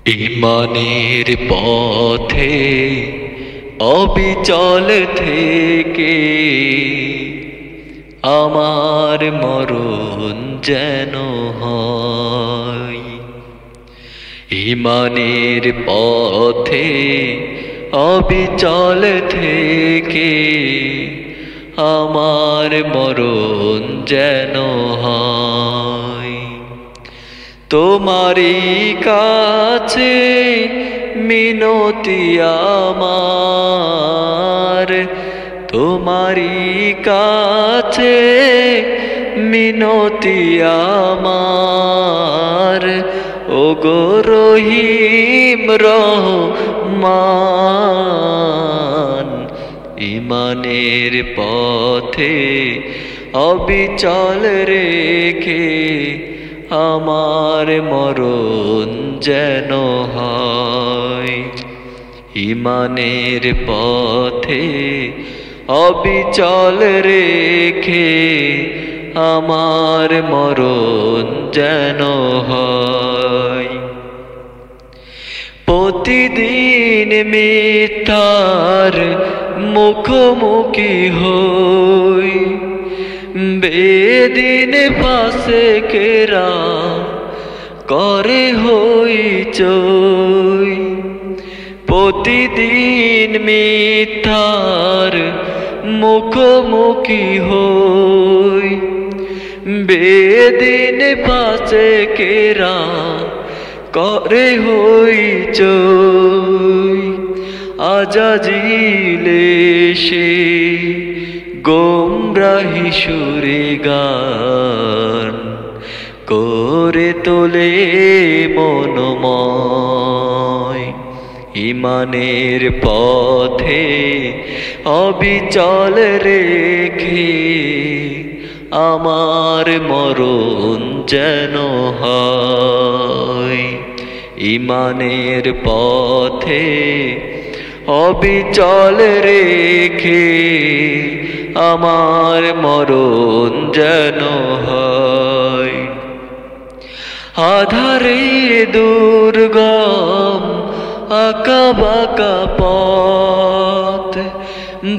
ইমানের পথে অবিচল থেকে আমার মরণ যেন হয়। ইমানের পথে অবিচল থেকে আমার মরণ যেন হয়। তোমারই কাছে মিনতি আমার, তোমারই কাছে মিনতি আমার, ওগো রহিম রহমান। ইমানের পথে অবিচল রেখে আমার মরণ যেন হয়। ইমানের পথে অবিচল রেখে আমার মরণ যেন হয়। প্রতিদিন মিথ্যার মুখোমুখি হই, বেদিন ফাসেকেরা করে হইচই। প্রতিদিন মিথ্যার মুখোমুখি হই, বেদিন ফাসেকেরা করে হইচই। আজাজিল এসে গোমরাহি সুরে গান করে তোলে মনোময়। ইমানের পথে অবিচল রেখে আমার মরণ যেন হয়। ইমানের পথে অবিচল রেখে আমার মরণ যেন হয়। আধারে দুর্গম আঁকা বাঁকা পথ,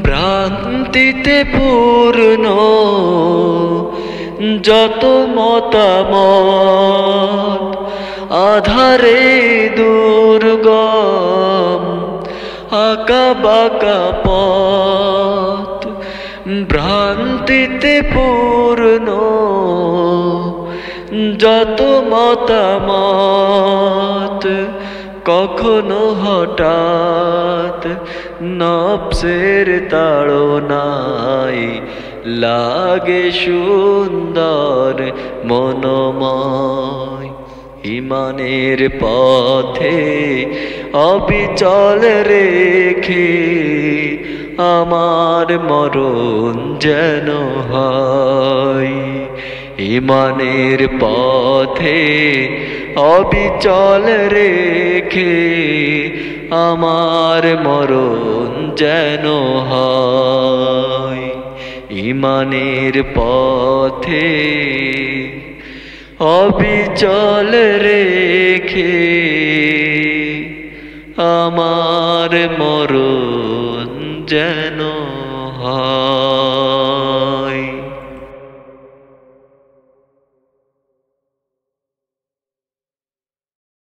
ভ্রান্তিতে পূর্ণ যত মতামত। আধারে দুর্গম আঁকা বাঁকা পথ, ভ্রান্তিতে পূর্ণ যত মতামত। কখনো হঠাৎ নফসের তাড়নায় লাগে সুন্দর মনোময়। ইমানের পথে অবিচল রেখে আমার মরণ যেন হয়। ইমানের পথে অবিচল রেখে আমার মরণ যেন হয়। ইমানের পথে অবিচল রেখে আমার মরণ যেন হয়।